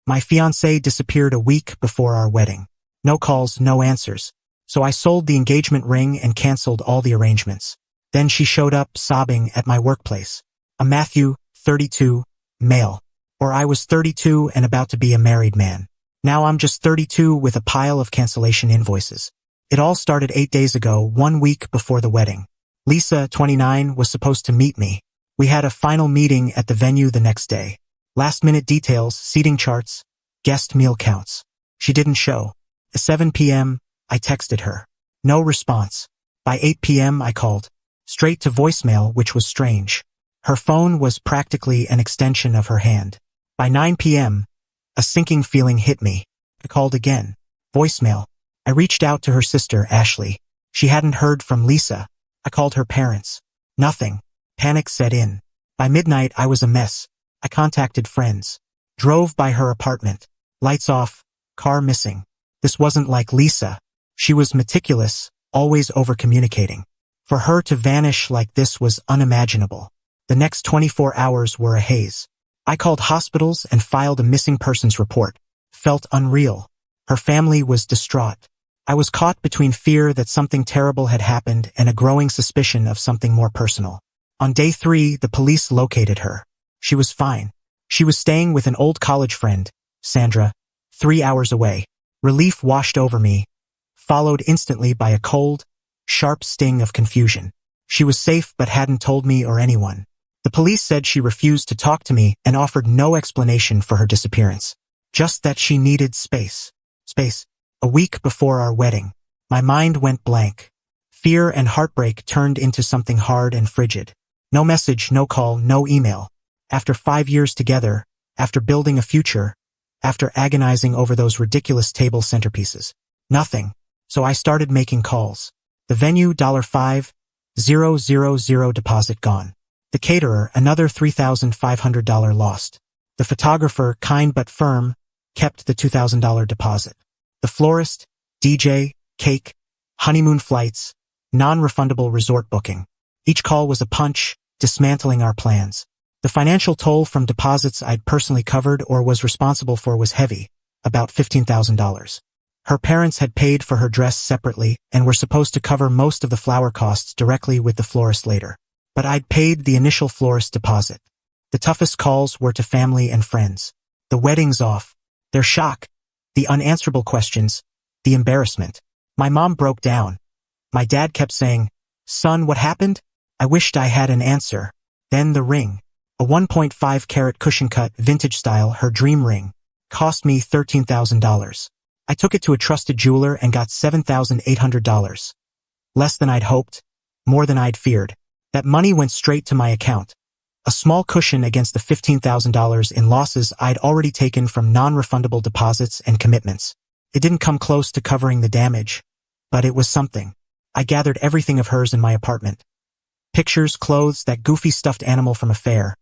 My fiancée disappeared a week before our wedding. No calls, no answers. So I sold the engagement ring and canceled all the arrangements. Then she showed up sobbing at my workplace. A Matthew, 32, male. Or I was 32 and about to be a married man. Now I'm just 32 with a pile of cancellation invoices. It all started 8 days ago, 1 week before the wedding. Lisa, 29, was supposed to meet me. We had a final meeting at the venue the next day. Last-minute details, seating charts, guest meal counts. She didn't show. At 7 p.m., I texted her. No response. By 8 p.m. I called. Straight to voicemail, which was strange. Her phone was practically an extension of her hand. By 9 p.m., a sinking feeling hit me. I called again. Voicemail. I reached out to her sister, Ashley. She hadn't heard from Lisa. I called her parents. Nothing. Panic set in. By midnight, I was a mess. I contacted friends. Drove by her apartment. Lights off, car missing. This wasn't like Lisa. She was meticulous, always over-communicating. For her to vanish like this was unimaginable. The next 24 hours were a haze. I called hospitals and filed a missing persons report. Felt unreal. Her family was distraught. I was caught between fear that something terrible had happened and a growing suspicion of something more personal. On day 3, the police located her. She was fine. She was staying with an old college friend, Sandra, 3 hours away. Relief washed over me, followed instantly by a cold, sharp sting of confusion. She was safe but hadn't told me or anyone. The police said she refused to talk to me and offered no explanation for her disappearance. Just that she needed space. Space. A week before our wedding. My mind went blank. Fear and heartbreak turned into something hard and frigid. No message, no call, no email. After 5 years together, after building a future, after agonizing over those ridiculous table centerpieces. Nothing. So I started making calls. The venue, $5,000 deposit gone. The caterer, another $3,500 lost. The photographer, kind but firm, kept the $2,000 deposit. The florist, DJ, cake, honeymoon flights, non-refundable resort booking. Each call was a punch, dismantling our plans. The financial toll from deposits I'd personally covered or was responsible for was heavy, about $15,000. Her parents had paid for her dress separately and were supposed to cover most of the flower costs directly with the florist later. But I'd paid the initial florist deposit. The toughest calls were to family and friends. The wedding's off. Their shock. The unanswerable questions. The embarrassment. My mom broke down. My dad kept saying, "Son, what happened?" I wished I had an answer. Then the ring. A 1.5-carat cushion cut, vintage style, her dream ring. Cost me $13,000. I took it to a trusted jeweler and got $7,800. Less than I'd hoped. More than I'd feared. That money went straight to my account. A small cushion against the $15,000 in losses I'd already taken from non-refundable deposits and commitments. It didn't come close to covering the damage, but it was something. I gathered everything of hers in my apartment. Pictures, clothes, that goofy stuffed animal from a fair.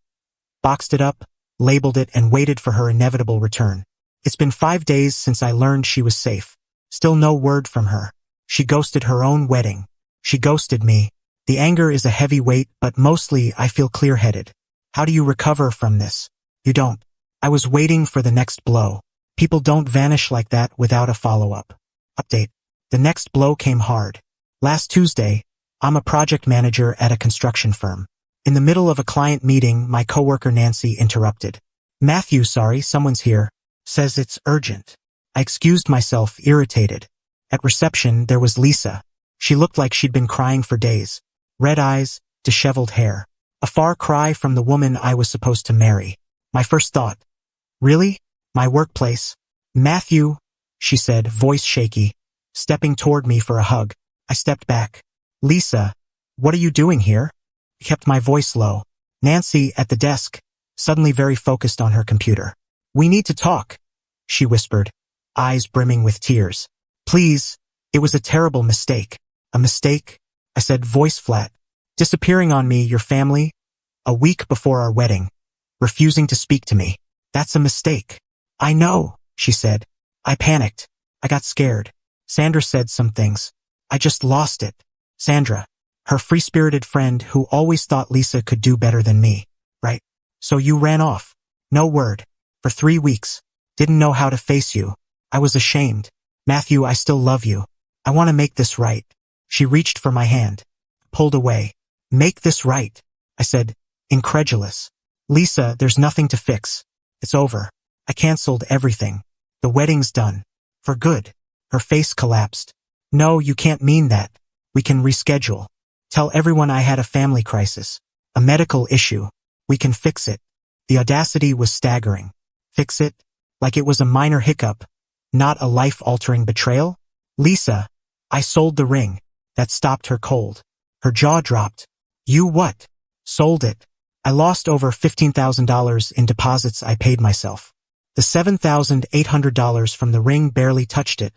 Boxed it up, labeled it, and waited for her inevitable return. It's been 5 days since I learned she was safe. Still no word from her. She ghosted her own wedding. She ghosted me. The anger is a heavy weight, but mostly I feel clear-headed. How do you recover from this? You don't. I was waiting for the next blow. People don't vanish like that without a follow-up. Update. The next blow came hard. Last Tuesday, I'm a project manager at a construction firm. In the middle of a client meeting, my coworker Nancy interrupted. "Matthew, sorry, someone's here. Says it's urgent." I excused myself, irritated. At reception, there was Lisa. She looked like she'd been crying for days. Red eyes, disheveled hair. A far cry from the woman I was supposed to marry. My first thought. Really? My workplace? "Matthew," she said, voice shaky, stepping toward me for a hug. I stepped back. "Lisa, what are you doing here?" I kept my voice low. Nancy, at the desk, suddenly very focused on her computer. "We need to talk," she whispered, eyes brimming with tears. "Please, it was a terrible mistake." "A mistake?" I said, voice flat. "Disappearing on me, your family, a week before our wedding, refusing to speak to me. That's a mistake." "I know," she said. I panicked. I got scared. Sandra said some things. I just lost it. Sandra, her free-spirited friend who always thought Lisa could do better than me. Right. So you ran off. No word. For 3 weeks. Didn't know how to face you. I was ashamed. Matthew, I still love you. I want to make this right. She reached for my hand. Pulled away. Make this right, I said, incredulous. Lisa, there's nothing to fix. It's over. I canceled everything. The wedding's done. For good. Her face collapsed. No, you can't mean that. We can reschedule. Tell everyone I had a family crisis. A medical issue. We can fix it. The audacity was staggering. Fix it? Like it was a minor hiccup, not a life-altering betrayal? Lisa, I sold the ring. That stopped her cold. Her jaw dropped. You what? Sold it. I lost over $15,000 in deposits I paid myself. The $7,800 from the ring barely touched it,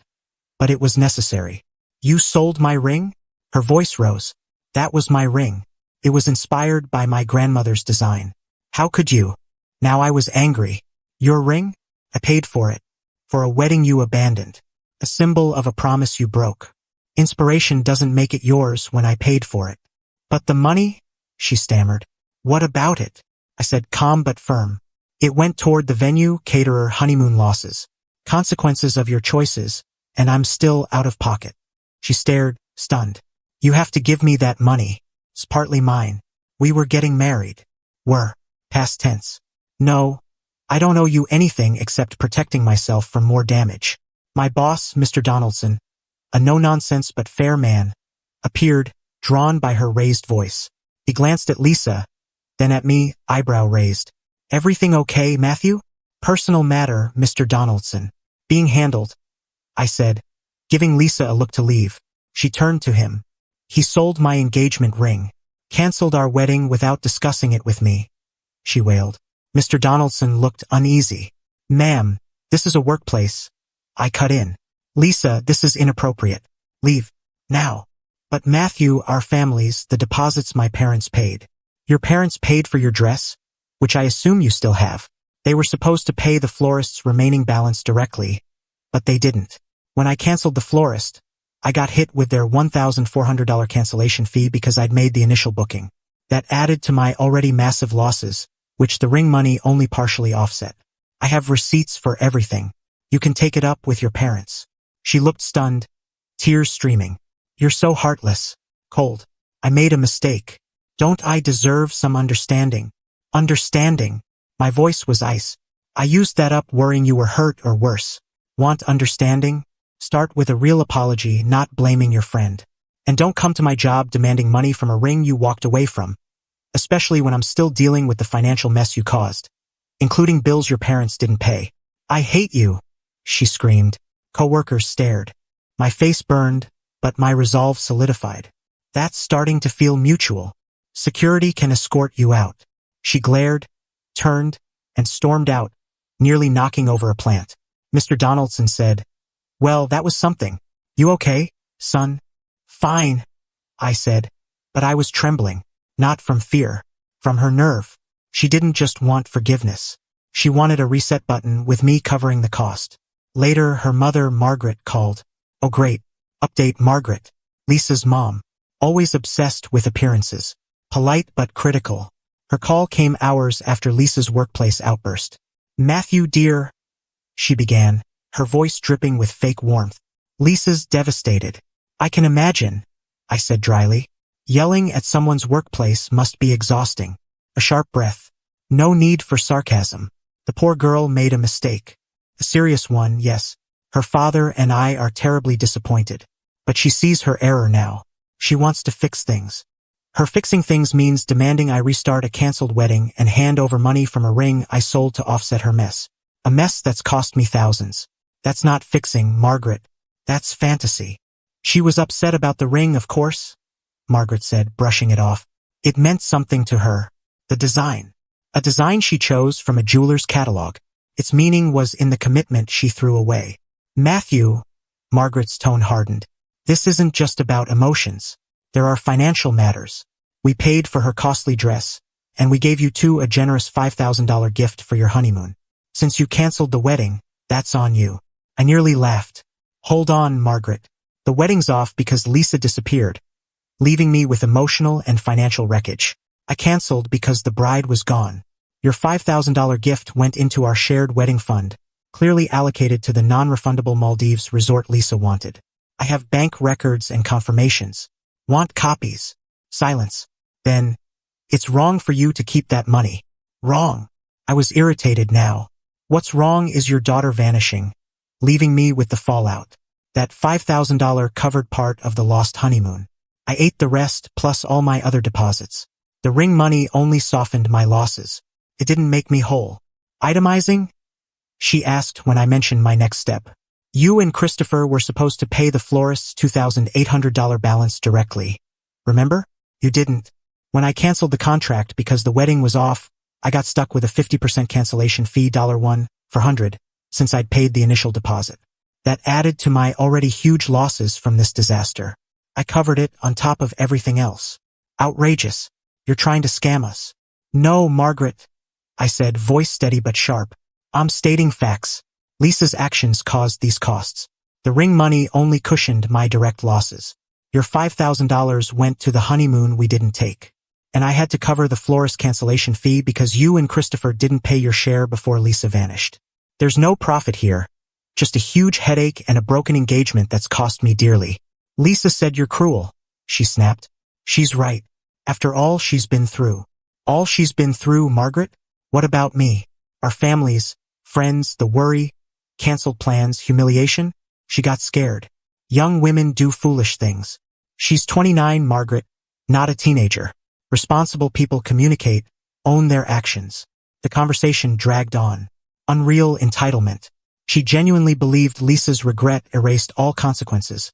but it was necessary. You sold my ring? Her voice rose. That was my ring. It was inspired by my grandmother's design. How could you? Now I was angry. Your ring? I paid for it. For a wedding you abandoned. A symbol of a promise you broke. Inspiration doesn't make it yours when I paid for it. But the money? She stammered. What about it? I said, calm but firm. It went toward the venue, caterer, honeymoon losses. Consequences of your choices, and I'm still out of pocket. She stared, stunned. You have to give me that money. It's partly mine. We were getting married. Were. Past tense. No. I don't owe you anything except protecting myself from more damage. My boss, Mr. Donaldson, a no-nonsense but fair man, appeared, drawn by her raised voice. He glanced at Lisa, then at me, eyebrow raised. Everything okay, Matthew? Personal matter, Mr. Donaldson. Being handled, I said, giving Lisa a look to leave. She turned to him. He sold my engagement ring. Cancelled our wedding without discussing it with me. She wailed. Mr. Donaldson looked uneasy. Ma'am, this is a workplace. I cut in. Lisa, this is inappropriate. Leave. Now. But Matthew, our families, the deposits my parents paid. Your parents paid for your dress? Which I assume you still have. They were supposed to pay the florist's remaining balance directly, but they didn't. When I canceled the florist, I got hit with their $1,400 cancellation fee because I'd made the initial booking. That added to my already massive losses, which the ring money only partially offset. I have receipts for everything. You can take it up with your parents. She looked stunned, tears streaming. You're so heartless. Cold. I made a mistake. Don't I deserve some understanding? Understanding. My voice was ice. I used that up worrying you were hurt or worse. Want understanding? Start with a real apology, not blaming your friend. And don't come to my job demanding money from a ring you walked away from. Especially when I'm still dealing with the financial mess you caused. Including bills your parents didn't pay. I hate you, she screamed. Coworkers stared. My face burned, but my resolve solidified. That's starting to feel mutual. Security can escort you out. She glared, turned, and stormed out, nearly knocking over a plant. Mr. Donaldson said, well, that was something. You okay, son? Fine, I said, but I was trembling. Not from fear, from her nerve. She didn't just want forgiveness. She wanted a reset button with me covering the cost. Later, her mother, Margaret, called. Oh great. Update Margaret. Lisa's mom. Always obsessed with appearances. Polite but critical. Her call came hours after Lisa's workplace outburst. Matthew, dear, she began, her voice dripping with fake warmth. Lisa's devastated. I can imagine, I said dryly. Yelling at someone's workplace must be exhausting. A sharp breath. No need for sarcasm. The poor girl made a mistake. A serious one, yes. Her father and I are terribly disappointed. But she sees her error now. She wants to fix things. Her fixing things means demanding I restart a canceled wedding and hand over money from a ring I sold to offset her mess. A mess that's cost me thousands. That's not fixing, Margaret. That's fantasy. She was upset about the ring, of course, Margaret said, brushing it off. It meant something to her. The design. A design she chose from a jeweler's catalog. Its meaning was in the commitment she threw away. Matthew, Margaret's tone hardened. This isn't just about emotions. There are financial matters. We paid for her costly dress, and we gave you two a generous $5,000 gift for your honeymoon. Since you canceled the wedding, that's on you. I nearly laughed. Hold on, Margaret. The wedding's off because Lisa disappeared, leaving me with emotional and financial wreckage. I canceled because the bride was gone. Your $5,000 gift went into our shared wedding fund, clearly allocated to the non-refundable Maldives resort Lisa wanted. I have bank records and confirmations. Want copies? Silence. Then, it's wrong for you to keep that money. Wrong. I was irritated now. What's wrong is your daughter vanishing, leaving me with the fallout. That $5,000 covered part of the lost honeymoon. I ate the rest plus all my other deposits. The ring money only softened my losses. It didn't make me whole. Itemizing? She asked when I mentioned my next step. You and Christopher were supposed to pay the florist's $2,800 balance directly. Remember? You didn't. When I canceled the contract because the wedding was off, I got stuck with a 50% cancellation fee $1 for 100 since I'd paid the initial deposit. That added to my already huge losses from this disaster. I covered it on top of everything else. Outrageous. You're trying to scam us. No, Margaret, I said, voice steady but sharp. I'm stating facts. Lisa's actions caused these costs. The ring money only cushioned my direct losses. Your $5,000 went to the honeymoon we didn't take. And I had to cover the florist cancellation fee because you and Christopher didn't pay your share before Lisa vanished. There's no profit here. Just a huge headache and a broken engagement that's cost me dearly. Lisa said you're cruel, she snapped. She's right. After all she's been through. All she's been through, Margaret? What about me? Our families, friends, the worry, canceled plans, humiliation? She got scared. Young women do foolish things. She's 29, Margaret, not a teenager. Responsible people communicate, own their actions. The conversation dragged on. Unreal entitlement. She genuinely believed Lisa's regret erased all consequences,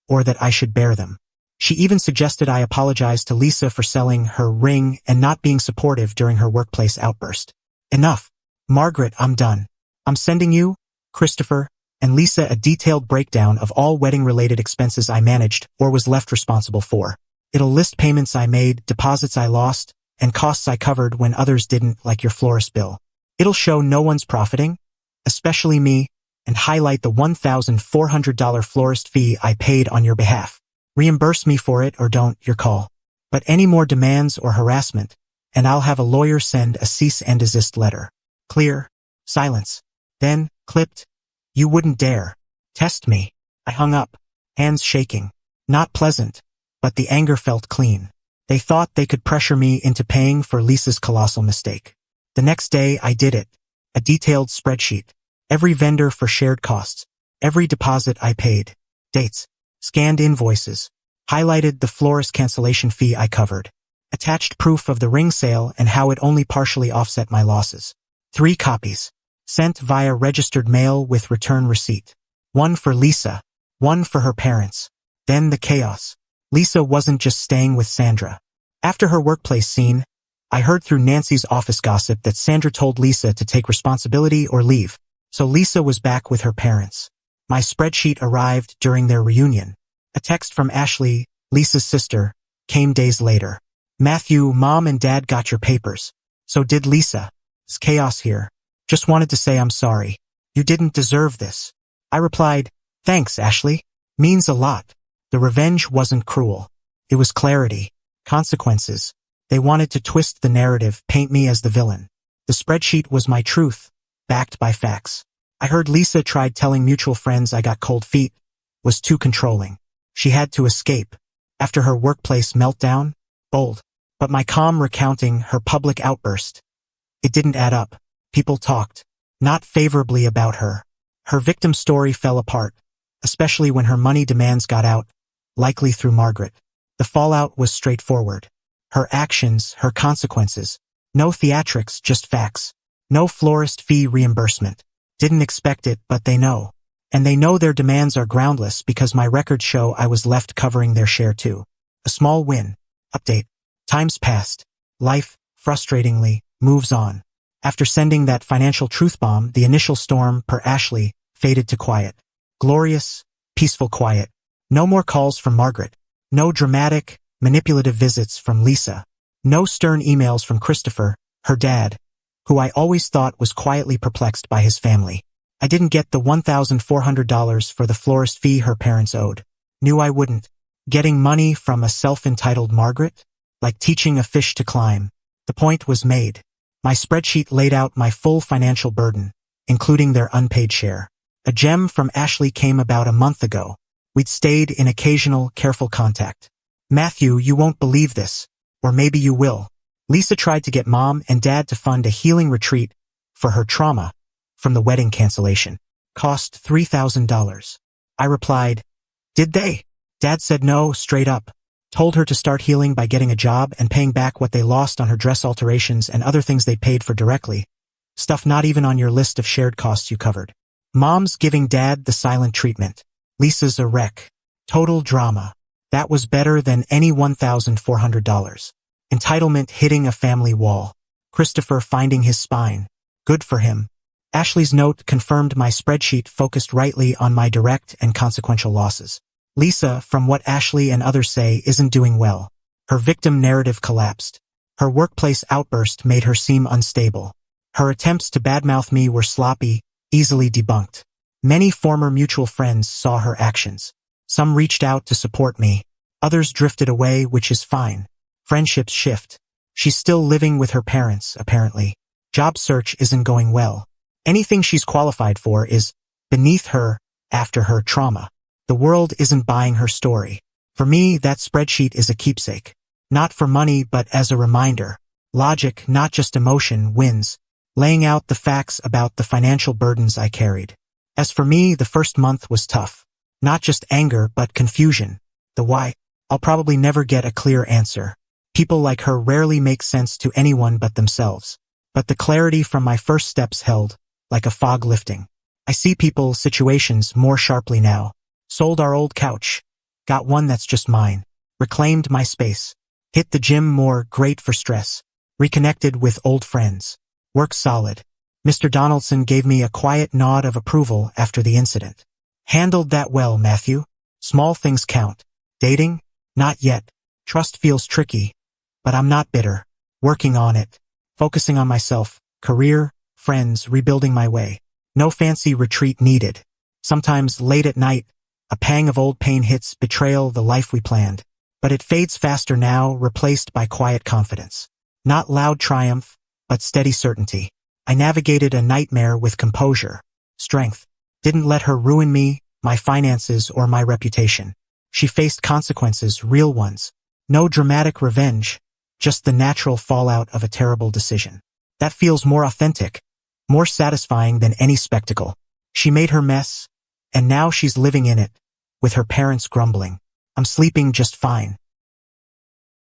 or that I should bear them. She even suggested I apologize to Lisa for selling her ring and not being supportive during her workplace outburst. Enough. Margaret, I'm done. I'm sending you, Christopher, and Lisa a detailed breakdown of all wedding-related expenses I managed or was left responsible for. It'll list payments I made, deposits I lost, and costs I covered when others didn't, like your florist bill. It'll show no one's profiting, especially me, and highlight the $1,400 florist fee I paid on your behalf. Reimburse me for it or don't, your call. But any more demands or harassment, and I'll have a lawyer send a cease and desist letter. Clear? Silence. Then, clipped. You wouldn't dare. Test me. I hung up, hands shaking. Not pleasant, but the anger felt clean. They thought they could pressure me into paying for Lisa's colossal mistake. The next day I did it. A detailed spreadsheet. Every vendor for shared costs. Every deposit I paid. Dates. Scanned invoices. Highlighted the florist cancellation fee I covered. Attached proof of the ring sale and how it only partially offset my losses. 3 copies. Sent via registered mail with return receipt. 1 for Lisa. 1 for her parents. Then the chaos. Lisa wasn't just staying with Sandra. After her workplace scene, I heard through Nancy's office gossip that Sandra told Lisa to take responsibility or leave, so Lisa was back with her parents. My spreadsheet arrived during their reunion. A text from Ashley, Lisa's sister, came days later. Matthew, Mom and Dad got your papers. So did Lisa. It's chaos here. Just wanted to say I'm sorry. You didn't deserve this. I replied, thanks, Ashley. Means a lot. The revenge wasn't cruel. It was clarity. Consequences. They wanted to twist the narrative, paint me as the villain. The spreadsheet was my truth, backed by facts. I heard Lisa tried telling mutual friends I got cold feet, was too controlling. She had to escape. After her workplace meltdown, bold. But my calm recounting her public outburst. It didn't add up. People talked. Not favorably about her. Her victim story fell apart, especially when her money demands got out, likely through Margaret. The fallout was straightforward. Her actions, her consequences. No theatrics, just facts. No florist fee reimbursement. Didn't expect it, but they know. And they know their demands are groundless because my records show I was left covering their share too. A small win. Update. Time's passed. Life, frustratingly, moves on. After sending that financial truth bomb, the initial storm, per Ashley, faded to quiet. Glorious, peaceful quiet. No more calls from Margaret. No dramatic, manipulative visits from Lisa. No stern emails from Christopher, her dad, who I always thought was quietly perplexed by his family. I didn't get the $1,400 for the florist fee her parents owed. Knew I wouldn't. Getting money from a self-entitled Margaret? Like teaching a fish to climb. The point was made. My spreadsheet laid out my full financial burden. including their unpaid share. A gem from Ashley came about a month ago. We'd stayed in occasional, careful contact. Matthew, you won't believe this. Or maybe you will. Lisa tried to get Mom and Dad to fund a healing retreat for her trauma from the wedding cancellation. Cost $3,000. I replied, "Did they?" Dad said no, straight up. Told her to start healing by getting a job and paying back what they lost on her dress alterations and other things they paid for directly. Stuff not even on your list of shared costs you covered. Mom's giving Dad the silent treatment. Lisa's a wreck. Total drama. That was better than any $1,400. Entitlement hitting a family wall. Christopher finding his spine. Good for him. Ashley's note confirmed my spreadsheet focused rightly on my direct and consequential losses. Lisa, from what Ashley and others say, isn't doing well. Her victim narrative collapsed. Her workplace outburst made her seem unstable. Her attempts to badmouth me were sloppy, easily debunked. Many former mutual friends saw her actions. Some reached out to support me. Others drifted away, which is fine. Friendships shift. She's still living with her parents, apparently. Job search isn't going well. Anything she's qualified for is beneath her after her trauma. The world isn't buying her story. For me, that spreadsheet is a keepsake. Not for money, but as a reminder. Logic, not just emotion, wins, laying out the facts about the financial burdens I carried. As for me, the first month was tough. Not just anger, but confusion. The why? I'll probably never get a clear answer. People like her rarely make sense to anyone but themselves. But the clarity from my first steps held, like a fog lifting. I see people, situations more sharply now. Sold our old couch. Got one that's just mine. Reclaimed my space. Hit the gym more, great for stress. Reconnected with old friends. Work solid. Mr. Donaldson gave me a quiet nod of approval after the incident. Handled that well, Matthew. Small things count. Dating? Not yet. Trust feels tricky. But I'm not bitter. Working on it. Focusing on myself. Career, friends, rebuilding my way. No fancy retreat needed. Sometimes late at night, a pang of old pain hits, betrayal, the life we planned. But it fades faster now, replaced by quiet confidence. Not loud triumph, but steady certainty. I navigated a nightmare with composure. Strength. Didn't let her ruin me, my finances, or my reputation. She faced consequences, real ones. No dramatic revenge, just the natural fallout of a terrible decision. That feels more authentic, more satisfying than any spectacle. She made her mess, and now she's living in it, with her parents grumbling. I'm sleeping just fine.